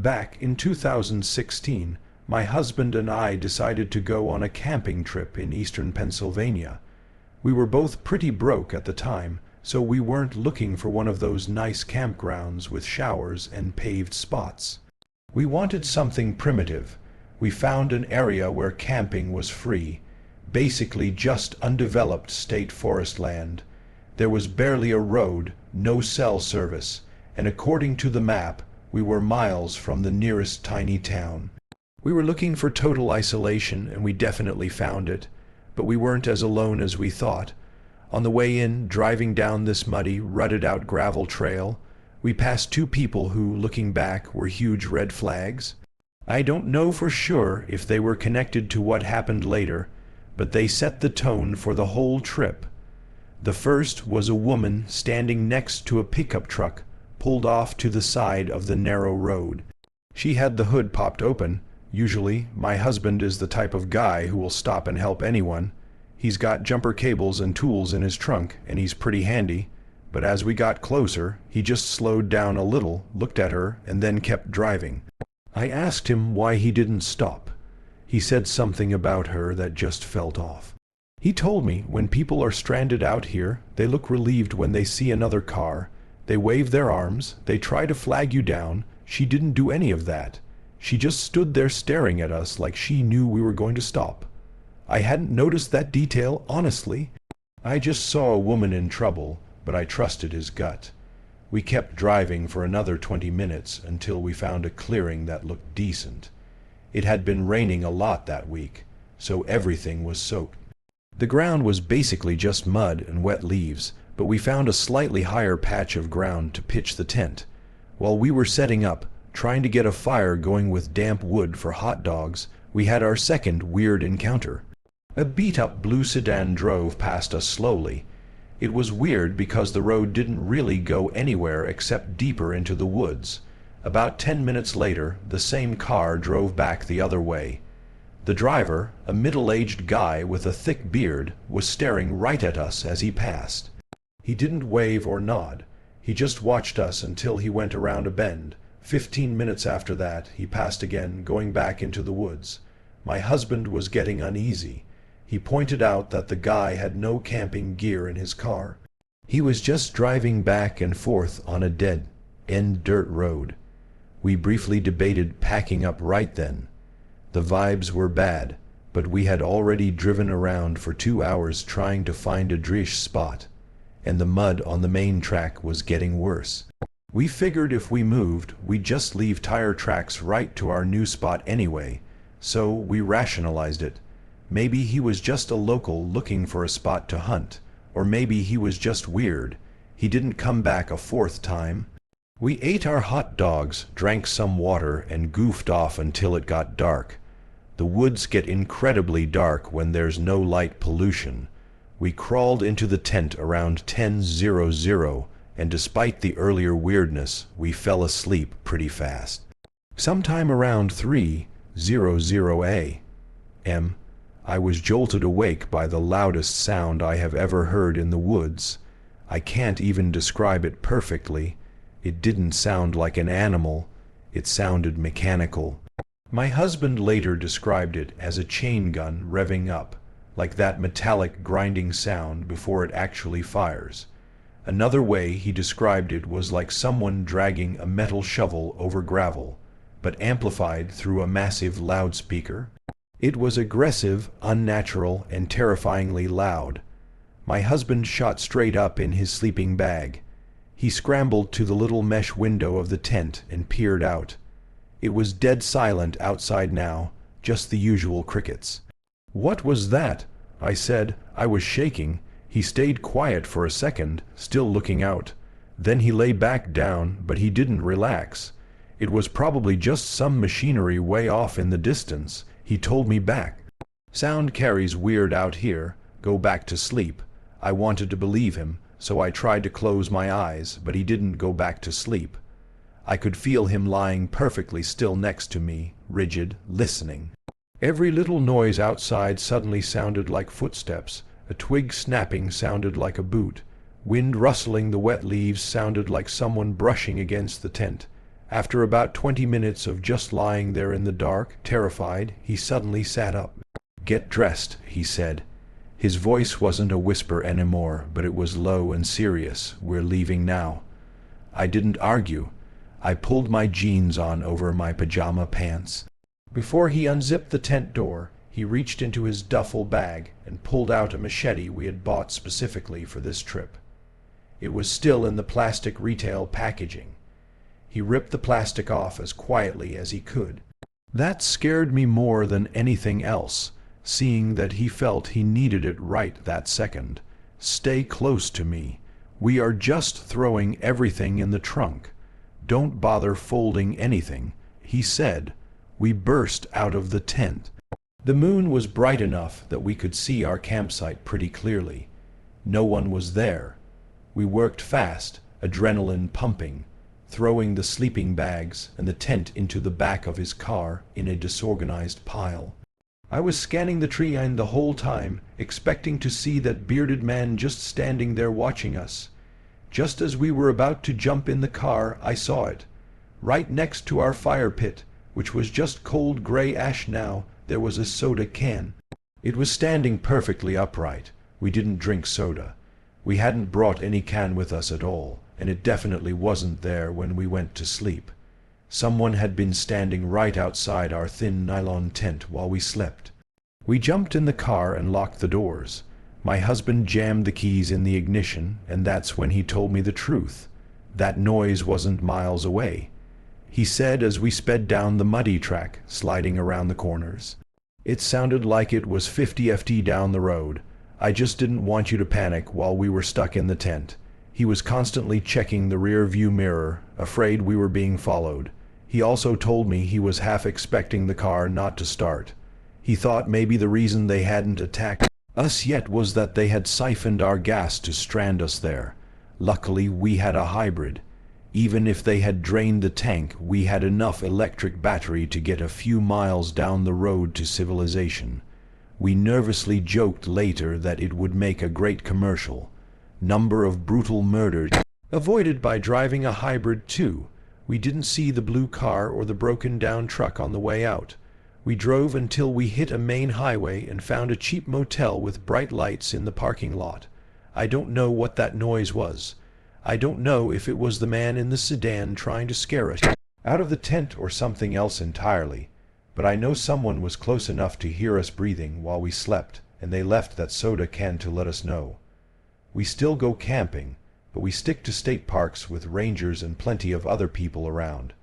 Back in 2016, my husband and I decided to go on a camping trip in eastern Pennsylvania. We were both pretty broke at the time, so we weren't looking for one of those nice campgrounds with showers and paved spots. We wanted something primitive. We found an area where camping was free, basically just undeveloped state forest land. There was barely a road, no cell service, and according to the map, we were miles from the nearest tiny town. We were looking for total isolation, and we definitely found it, but we weren't as alone as we thought. On the way in, driving down this muddy, rutted-out gravel trail, we passed two people who, looking back, were huge red flags. I don't know for sure if they were connected to what happened later, but they set the tone for the whole trip. The first was a woman standing next to a pickup truck pulled off to the side of the narrow road. She had the hood popped open. Usually, my husband is the type of guy who will stop and help anyone. He's got jumper cables and tools in his trunk, and he's pretty handy. But as we got closer, he just slowed down a little, looked at her, and then kept driving. I asked him why he didn't stop. He said something about her that just felt off. He told me when people are stranded out here, they look relieved when they see another car. They wave their arms, they try to flag you down. She didn't do any of that. She just stood there staring at us like she knew we were going to stop. I hadn't noticed that detail, honestly. I just saw a woman in trouble, but I trusted his gut. We kept driving for another 20 minutes until we found a clearing that looked decent. It had been raining a lot that week, so everything was soaked. The ground was basically just mud and wet leaves, but we found a slightly higher patch of ground to pitch the tent. While we were setting up, trying to get a fire going with damp wood for hot dogs, we had our second weird encounter. A beat-up blue sedan drove past us slowly. It was weird because the road didn't really go anywhere except deeper into the woods. About 10 minutes later, the same car drove back the other way. The driver, a middle-aged guy with a thick beard, was staring right at us as he passed. He didn't wave or nod. He just watched us until he went around a bend. 15 minutes after that, he passed again, going back into the woods. My husband was getting uneasy. He pointed out that the guy had no camping gear in his car. He was just driving back and forth on a dead-end dirt road. We briefly debated packing up right then. The vibes were bad, but we had already driven around for 2 hours trying to find a dreich spot, and the mud on the main track was getting worse. We figured if we moved, we'd just leave tire tracks right to our new spot anyway, so we rationalized it. Maybe he was just a local looking for a spot to hunt, or maybe he was just weird. He didn't come back a fourth time. We ate our hot dogs, drank some water, and goofed off until it got dark. The woods get incredibly dark when there's no light pollution. We crawled into the tent around 10:00, and despite the earlier weirdness, we fell asleep pretty fast. Sometime around 3:00 a.m., I was jolted awake by the loudest sound I have ever heard in the woods. I can't even describe it perfectly. It didn't sound like an animal. It sounded mechanical. My husband later described it as a chain gun revving up, like that metallic grinding sound before it actually fires. Another way he described it was like someone dragging a metal shovel over gravel, but amplified through a massive loudspeaker. It was aggressive, unnatural, and terrifyingly loud. My husband shot straight up in his sleeping bag. He scrambled to the little mesh window of the tent and peered out. It was dead silent outside now, just the usual crickets. "What was that?" I said. I was shaking. He stayed quiet for a second, still looking out. Then he lay back down, but he didn't relax. It was probably just some machinery way off in the distance. He told me back. "Sound carries weird out here. Go back to sleep." I wanted to believe him, so I tried to close my eyes, but he didn't go back to sleep. I could feel him lying perfectly still next to me, rigid, listening. Every little noise outside suddenly sounded like footsteps. A twig snapping sounded like a boot. Wind rustling the wet leaves sounded like someone brushing against the tent. After about 20 minutes of just lying there in the dark, terrified, he suddenly sat up. "Get dressed," he said. His voice wasn't a whisper anymore, but it was low and serious. "We're leaving now." I didn't argue. I pulled my jeans on over my pajama pants. Before he unzipped the tent door, he reached into his duffel bag and pulled out a machete we had bought specifically for this trip. It was still in the plastic retail packaging. He ripped the plastic off as quietly as he could. That scared me more than anything else, seeing that he felt he needed it right that second. "Stay close to me. We are just throwing everything in the trunk. Don't bother folding anything," he said. We burst out of the tent. The moon was bright enough that we could see our campsite pretty clearly. No one was there. We worked fast, adrenaline pumping, throwing the sleeping bags and the tent into the back of his car in a disorganized pile. I was scanning the tree line the whole time, expecting to see that bearded man just standing there watching us. Just as we were about to jump in the car, I saw it. Right next to our fire pit, which was just cold gray ash now, there was a soda can. It was standing perfectly upright. We didn't drink soda. We hadn't brought any can with us at all, and it definitely wasn't there when we went to sleep. Someone had been standing right outside our thin nylon tent while we slept. We jumped in the car and locked the doors. My husband jammed the keys in the ignition, and that's when he told me the truth. That noise wasn't miles away, he said as we sped down the muddy track, sliding around the corners. It sounded like it was 50 ft down the road. I just didn't want you to panic while we were stuck in the tent. He was constantly checking the rear view mirror, afraid we were being followed. He also told me he was half expecting the car not to start. He thought maybe the reason they hadn't attacked us yet was that they had siphoned our gas to strand us there. Luckily, we had a hybrid. Even if they had drained the tank, we had enough electric battery to get a few miles down the road to civilization. We nervously joked later that it would make a great commercial. Number of brutal murders avoided by driving a hybrid too. We didn't see the blue car or the broken down truck on the way out. We drove until we hit a main highway and found a cheap motel with bright lights in the parking lot. I don't know what that noise was. I don't know if it was the man in the sedan trying to scare us out of the tent or something else entirely, but I know someone was close enough to hear us breathing while we slept, and they left that soda can to let us know. We still go camping, but we stick to state parks with rangers and plenty of other people around.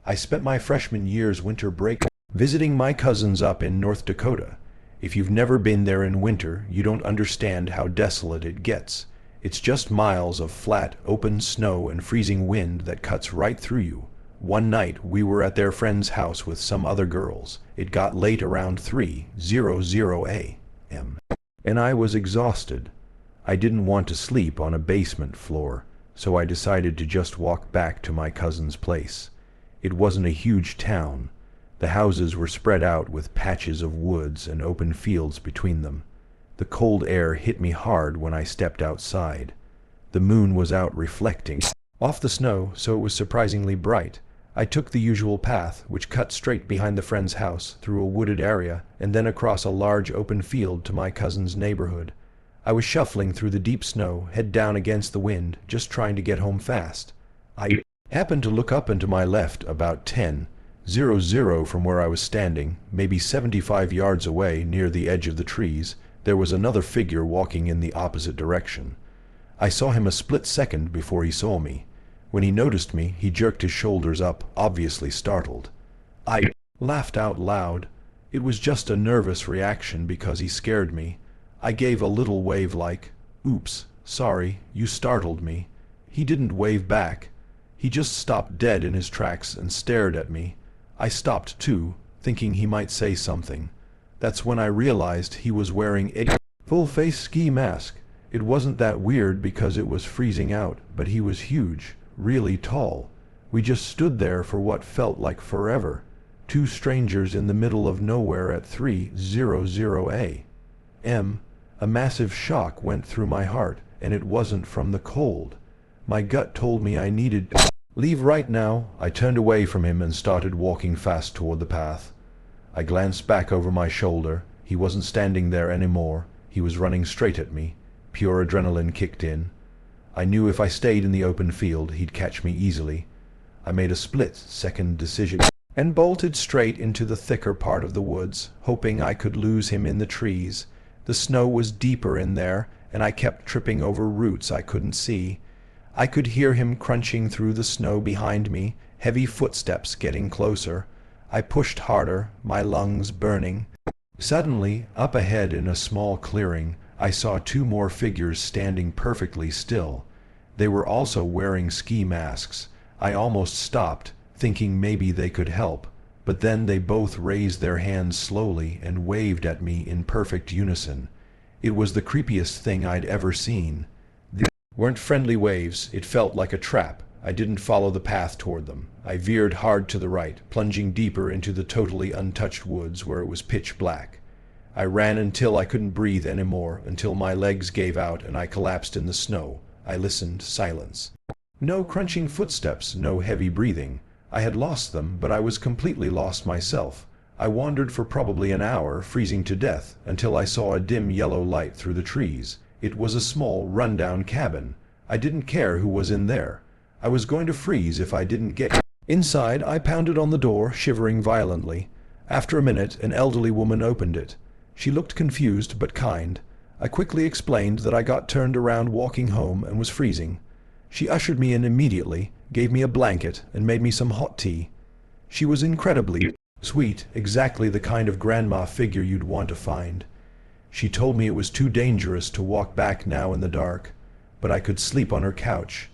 I spent my freshman year's winter break visiting my cousins up in North Dakota. If you've never been there in winter, you don't understand how desolate it gets. It's just miles of flat, open snow and freezing wind that cuts right through you. One night, we were at their friend's house with some other girls. It got late around 3:00 a.m. and I was exhausted. I didn't want to sleep on a basement floor, so I decided to just walk back to my cousin's place. It wasn't a huge town. The houses were spread out with patches of woods and open fields between them. The cold air hit me hard when I stepped outside. The moon was out reflecting off the snow, so it was surprisingly bright. I took the usual path, which cut straight behind the friend's house, through a wooded area, and then across a large open field to my cousin's neighborhood. I was shuffling through the deep snow, head down against the wind, just trying to get home fast. I happened to look up and to my left about 10:00 from where I was standing, maybe 75 yards away near the edge of the trees. There was another figure walking in the opposite direction. I saw him a split second before he saw me. When he noticed me, he jerked his shoulders up, obviously startled. I laughed out loud. It was just a nervous reaction because he scared me. I gave a little wave like, "Oops, sorry, you startled me." He didn't wave back. He just stopped dead in his tracks and stared at me. I stopped too, thinking he might say something. That's when I realized he was wearing a full-face ski mask. It wasn't that weird because it was freezing out, but he was huge, really tall. We just stood there for what felt like forever. Two strangers in the middle of nowhere at 3:00 a.m. A massive shock went through my heart, and it wasn't from the cold. My gut told me I needed to Leave right now." I turned away from him and started walking fast toward the path. I glanced back over my shoulder. He wasn't standing there anymore. He was running straight at me. Pure adrenaline kicked in. I knew if I stayed in the open field, he'd catch me easily. I made a split-second decision and bolted straight into the thicker part of the woods, hoping I could lose him in the trees. The snow was deeper in there, and I kept tripping over roots I couldn't see. I could hear him crunching through the snow behind me, heavy footsteps getting closer. I pushed harder, my lungs burning. Suddenly, up ahead in a small clearing, I saw two more figures standing perfectly still. They were also wearing ski masks. I almost stopped, thinking maybe they could help, but then they both raised their hands slowly and waved at me in perfect unison. It was the creepiest thing I'd ever seen. They weren't friendly waves. It felt like a trap. I didn't follow the path toward them. I veered hard to the right, plunging deeper into the totally untouched woods where it was pitch black. I ran until I couldn't breathe anymore, until my legs gave out and I collapsed in the snow. I listened, silence. No crunching footsteps, no heavy breathing. I had lost them, but I was completely lost myself. I wandered for probably an hour, freezing to death, until I saw a dim yellow light through the trees. It was a small, run-down cabin. I didn't care who was in there. I was going to freeze if I didn't get inside. I pounded on the door, shivering violently. After a minute, an elderly woman opened it. She looked confused but kind. I quickly explained that I got turned around walking home and was freezing. She ushered me in immediately, gave me a blanket, and made me some hot tea. She was incredibly sweet, exactly the kind of grandma figure you'd want to find. She told me it was too dangerous to walk back now in the dark, but I could sleep on her couch.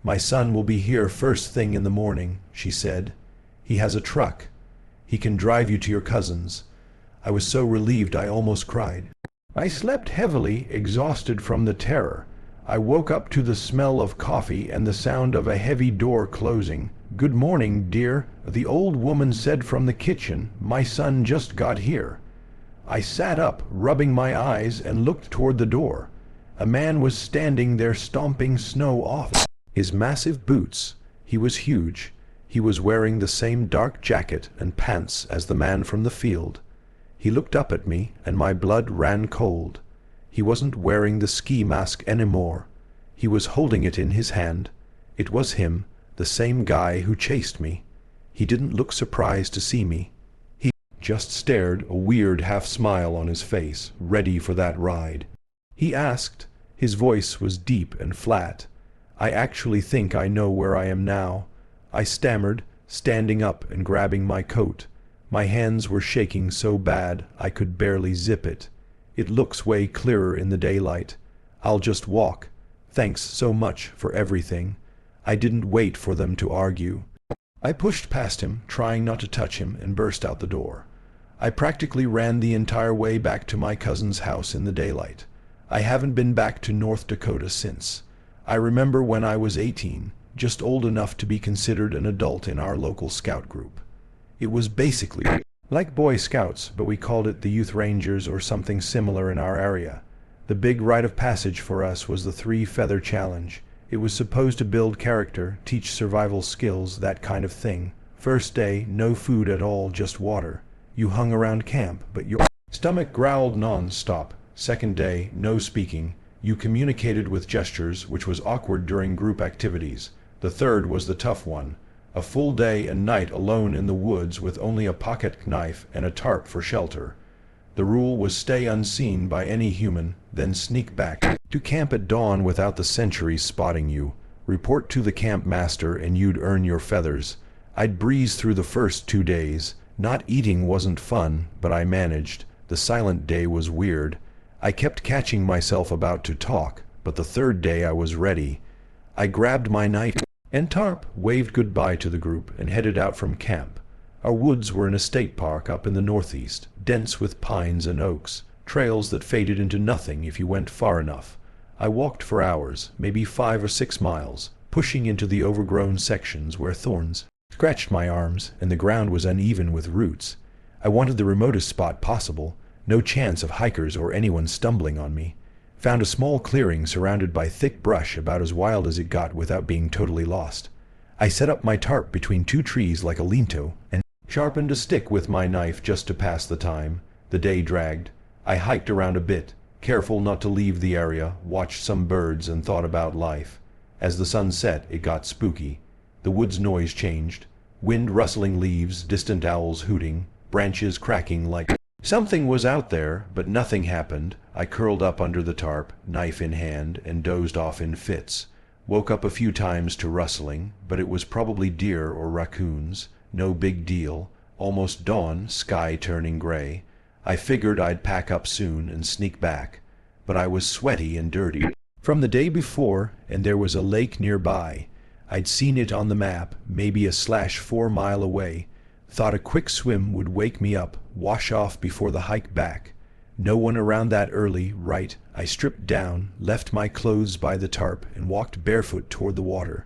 "My son will be here first thing in the morning," she said. "He has a truck. He can drive you to your cousin's." I was so relieved I almost cried. I slept heavily, exhausted from the terror. I woke up to the smell of coffee and the sound of a heavy door closing. "Good morning, dear," the old woman said from the kitchen. "My son just got here." I sat up, rubbing my eyes, and looked toward the door. A man was standing there stomping snow off his massive boots. He was huge. He was wearing the same dark jacket and pants as the man from the field. He looked up at me, and my blood ran cold. He wasn't wearing the ski mask anymore. He was holding it in his hand. It was him, the same guy who chased me. He didn't look surprised to see me. He just stared, a weird half-smile on his face, ready for that ride. He asked. His voice was deep and flat. "I actually think I know where I am now." I stammered, standing up and grabbing my coat. My hands were shaking so bad I could barely zip it. "It looks way clearer in the daylight. I'll just walk. Thanks so much for everything." I didn't wait for them to argue. I pushed past him, trying not to touch him, and burst out the door. I practically ran the entire way back to my cousin's house in the daylight. I haven't been back to North Dakota since. I remember when I was 18, just old enough to be considered an adult in our local scout group. It was basically like Boy Scouts, but we called it the Youth Rangers or something similar in our area. The big rite of passage for us was the 3-feather challenge. It was supposed to build character, teach survival skills, that kind of thing. First day, no food at all, just water. You hung around camp, but your stomach growled non-stop. Second day, no speaking. You communicated with gestures, which was awkward during group activities. The third was the tough one. A full day and night alone in the woods with only a pocket knife and a tarp for shelter. The rule was stay unseen by any human, then sneak back to camp at dawn without the sentries spotting you. Report to the camp master and you'd earn your feathers. I'd breeze through the first 2 days. Not eating wasn't fun, but I managed. The silent day was weird. I kept catching myself about to talk, but the third day I was ready. I grabbed my knife and tarp, waved goodbye to the group, and headed out from camp. Our woods were in a state park up in the northeast, dense with pines and oaks, trails that faded into nothing if you went far enough. I walked for hours, maybe 5 or 6 miles, pushing into the overgrown sections where thorns scratched my arms and the ground was uneven with roots. I wanted the remotest spot possible, no chance of hikers or anyone stumbling on me. Found a small clearing surrounded by thick brush about as wild as it got without being totally lost. I set up my tarp between two trees like a lean-to, and sharpened a stick with my knife just to pass the time. The day dragged. I hiked around a bit, careful not to leave the area, watched some birds and thought about life. As the sun set, it got spooky. The wood's noise changed. Wind rustling leaves, distant owls hooting, branches cracking like something was out there, but nothing happened. I curled up under the tarp, knife in hand, and dozed off in fits. Woke up a few times to rustling, but it was probably deer or raccoons. No big deal. Almost dawn, sky turning gray. I figured I'd pack up soon and sneak back. But I was sweaty and dirty from the day before, and there was a lake nearby. I'd seen it on the map, maybe a /4 mile away. Thought a quick swim would wake me up, wash off before the hike back. No one around that early, right? I stripped down, left my clothes by the tarp, and walked barefoot toward the water.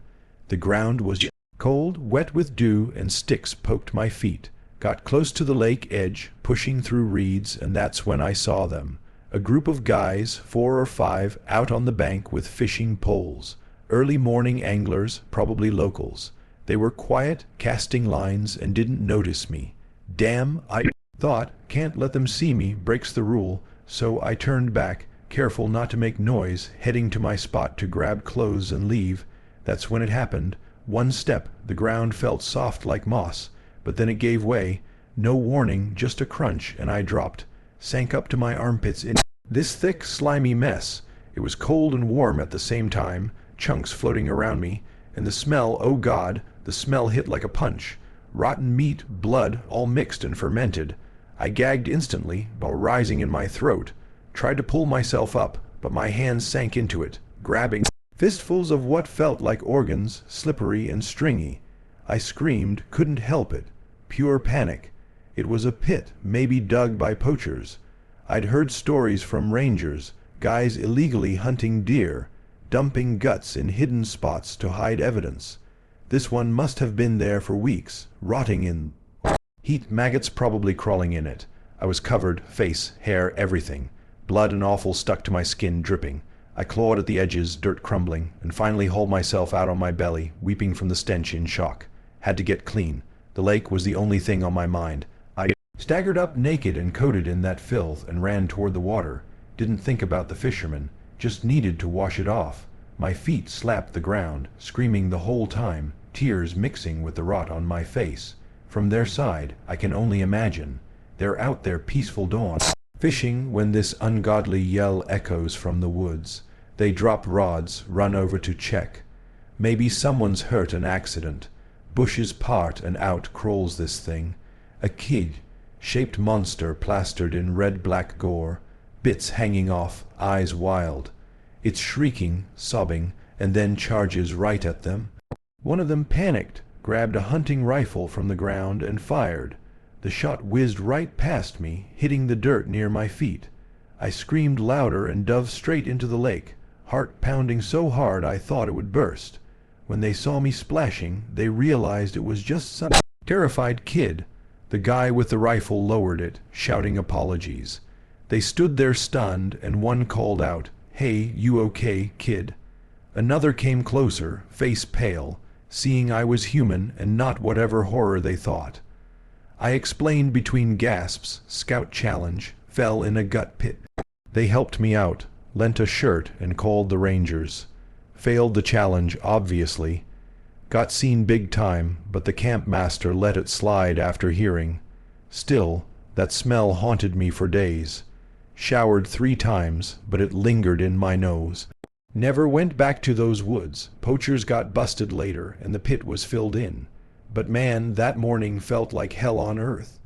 The ground was cold, wet with dew, and sticks poked my feet. Got close to the lake edge, pushing through reeds, and that's when I saw them. A group of guys, 4 or 5, out on the bank with fishing poles. Early morning anglers, probably locals. They were quiet, casting lines, and didn't notice me. Damn, I thought, can't let them see me, breaks the rule, so I turned back, careful not to make noise, heading to my spot to grab clothes and leave. That's when it happened. One step, the ground felt soft like moss, but then it gave way. No warning, just a crunch, and I dropped. Sank up to my armpits in this thick, slimy mess. It was cold and warm at the same time, chunks floating around me, and the smell, oh God, the smell hit like a punch. Rotten meat, blood, all mixed and fermented. I gagged instantly, while rising in my throat. Tried to pull myself up, but my hands sank into it, grabbing fistfuls of what felt like organs, slippery and stringy. I screamed, couldn't help it. Pure panic. It was a pit, maybe dug by poachers. I'd heard stories from rangers, guys illegally hunting deer, dumping guts in hidden spots to hide evidence. This one must have been there for weeks, rotting in heat, maggots probably crawling in it. I was covered, face, hair, everything. Blood and offal stuck to my skin, dripping. I clawed at the edges, dirt crumbling, and finally hauled myself out on my belly, weeping from the stench in shock. Had to get clean. The lake was the only thing on my mind. I staggered up naked and coated in that filth and ran toward the water. Didn't think about the fishermen, just needed to wash it off. My feet slapped the ground, screaming the whole time, tears mixing with the rot on my face. From their side, I can only imagine. They're out there peaceful dawn, fishing when this ungodly yell echoes from the woods. They drop rods, run over to check. Maybe someone's hurt, an accident. Bushes part and out crawls this thing. A kid-shaped monster plastered in red-black gore, bits hanging off, eyes wild. It's shrieking, sobbing, and then charges right at them. One of them panicked, grabbed a hunting rifle from the ground and fired. The shot whizzed right past me, hitting the dirt near my feet. I screamed louder and dove straight into the lake, heart pounding so hard I thought it would burst. When they saw me splashing, they realized it was just some terrified kid. The guy with the rifle lowered it, shouting apologies. They stood there stunned, and one called out, "Hey, you okay, kid?" Another came closer, face pale, seeing I was human and not whatever horror they thought. I explained between gasps, scout challenge, fell in a gut pit. They helped me out, lent a shirt, and called the rangers. Failed the challenge, obviously. Got seen big time, but the camp master let it slide after hearing. Still, that smell haunted me for days. Showered 3 times, but it lingered in my nose. Never went back to those woods. Poachers got busted later, and the pit was filled in. But man, that morning felt like hell on earth.